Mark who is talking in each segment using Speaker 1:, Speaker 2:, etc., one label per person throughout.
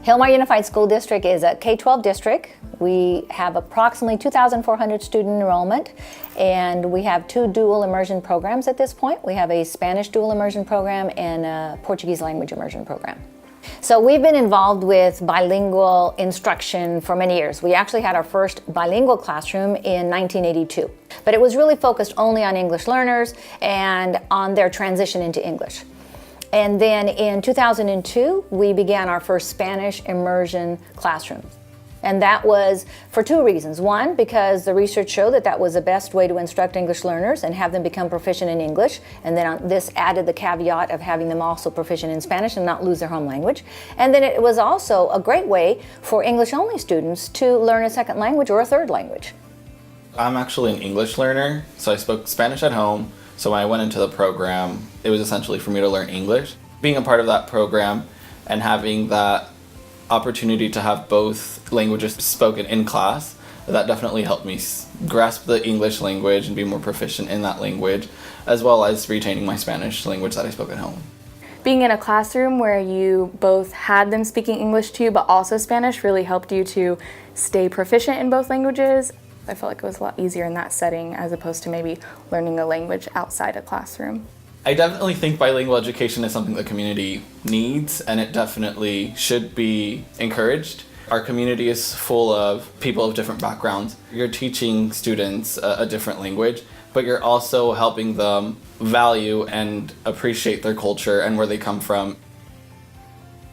Speaker 1: Hilmar Unified School District is a K-12 district. We have approximately 2,400 student enrollment, and we have 2 dual immersion programs at this point. We have a Spanish dual immersion program and a Portuguese language immersion program. So we've been involved with bilingual instruction for many years. We actually had our first bilingual classroom in 1982, but it was really focused only on English learners and on their transition into English. And then in 2002, we began our first Spanish immersion classroom. And that was for 2 reasons. One, because the research showed that that was the best way to instruct English learners and have them become proficient in English. And then this added the caveat of having them also proficient in Spanish and not lose their home language. And then it was also a great way for English-only students to learn a second language or a third language.
Speaker 2: I'm actually an English learner, so I spoke Spanish at home. So when I went into the program, it was essentially for me to learn English. Being a part of that program and having that opportunity to have both languages spoken in class, that definitely helped me grasp the English language and be more proficient in that language, as well as retaining my Spanish language that I spoke at home.
Speaker 3: Being in a classroom where you both had them speaking English to you but also Spanish really helped you to stay proficient in both languages. I felt like it was a lot easier in that setting as opposed to maybe learning a language outside a classroom.
Speaker 2: I definitely think bilingual education is something the community needs, and it definitely should be encouraged. Our community is full of people of different backgrounds. You're teaching students a different language, but you're also helping them value and appreciate their culture and where they come from.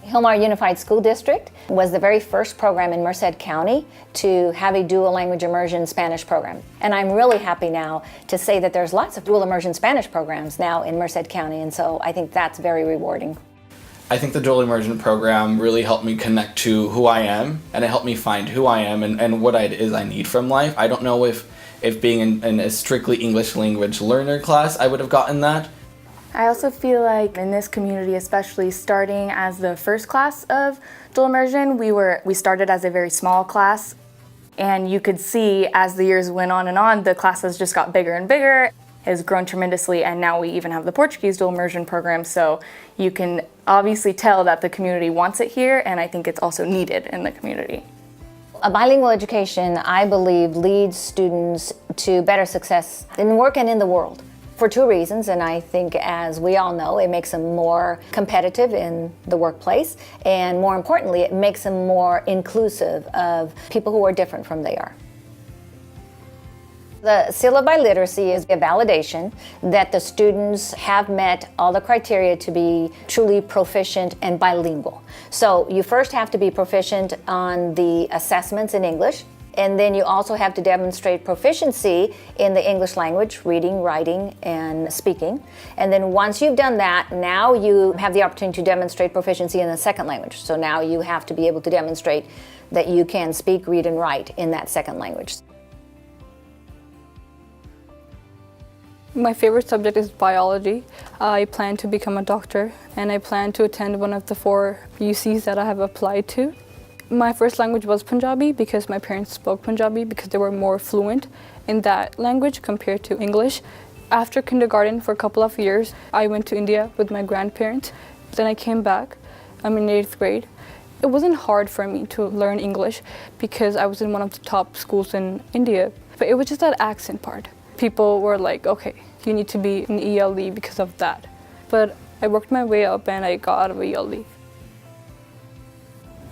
Speaker 1: Hilmar Unified School District was the very first program in Merced County to have a dual language immersion Spanish program. And I'm really happy now to say that there's lots of dual immersion Spanish programs now in Merced County, and so I think that's very rewarding.
Speaker 2: I think the dual immersion program really helped me connect to who I am, and it helped me find who I am and what it is I need from life. I don't know if being in a strictly English language learner class, I would have gotten that.
Speaker 3: I also feel like in this community, especially starting as the first class of dual immersion, we started as a very small class, and you could see as the years went on and on, the classes just got bigger and bigger. It has grown tremendously, and now we even have the Portuguese dual immersion program, so you can obviously tell that the community wants it here, and I think it's also needed in the community.
Speaker 1: A bilingual education, I believe, leads students to better success in work and in the world. For 2 reasons, and I think, as we all know, it makes them more competitive in the workplace, and more importantly, it makes them more inclusive of people who are different from they are. The Seal of Biliteracy is a validation that the students have met all the criteria to be truly proficient and bilingual. So you first have to be proficient on the assessments in English, and then you also have to demonstrate proficiency in the English language, reading, writing, and speaking. And then once you've done that, now you have the opportunity to demonstrate proficiency in the second language. So now you have to be able to demonstrate that you can speak, read, and write in that second language.
Speaker 4: My favorite subject is biology. I plan to become a doctor, and I plan to attend one of the 4 UCs that I have applied to. My first language was Punjabi because my parents spoke Punjabi because they were more fluent in that language compared to English. After kindergarten, for a couple of years, I went to India with my grandparents. Then I came back. I'm in 8th grade. It wasn't hard for me to learn English because I was in one of the top schools in India, but it was just that accent part. People were like, okay, you need to be in ELE because of that. But I worked my way up and I got out of ELE.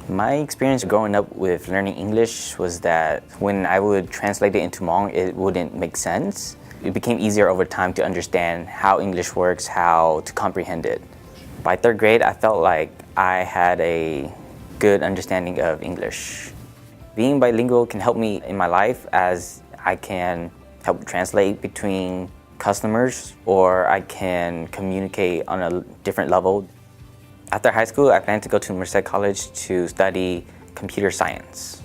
Speaker 5: My experience growing up with learning English was that when I would translate it into Hmong, it wouldn't make sense. It became easier over time to understand how English works, how to comprehend it. By 3rd grade, I felt like I had a good understanding of English. Being bilingual can help me in my life as I can help translate between customers, or I can communicate on a different level. After high school, I plan to go to Merced College to study computer science.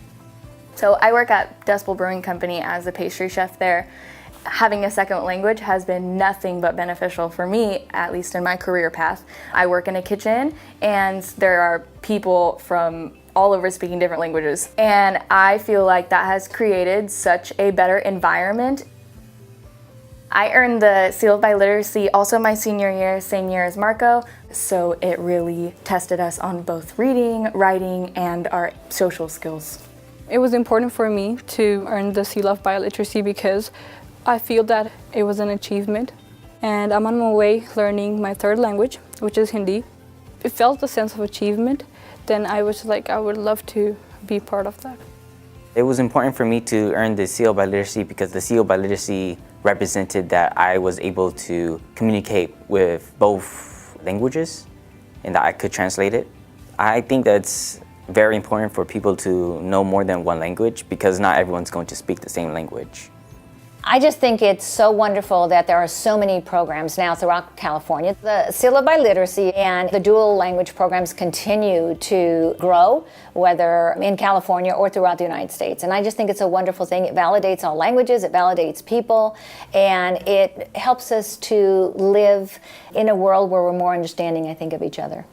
Speaker 3: So I work at Dust Bowl Brewing Company as a pastry chef there. Having a second language has been nothing but beneficial for me, at least in my career path. I work in a kitchen, and there are people from all over speaking different languages. And I feel like that has created such a better environment. I earned the Seal of Biliteracy also my senior year, same year as Marco, so it really tested us on both reading, writing, and our social skills.
Speaker 4: It was important for me to earn the Seal of Biliteracy because I feel that it was an achievement, and I'm on my way learning my third language, which is Hindi. It felt a sense of achievement. Then I was like, I would love to be part of that.
Speaker 5: It was important for me to earn the Seal of Biliteracy because the Seal of Biliteracy represented that I was able to communicate with both languages and that I could translate it. I think that's very important for people to know more than one language because not everyone's going to speak the same language.
Speaker 1: I just think it's so wonderful that there are so many programs now throughout California. The Seal of Biliteracy and the dual language programs continue to grow, whether in California or throughout the United States. And I just think it's a wonderful thing. It validates all languages, it validates people, and it helps us to live in a world where we're more understanding, I think, of each other.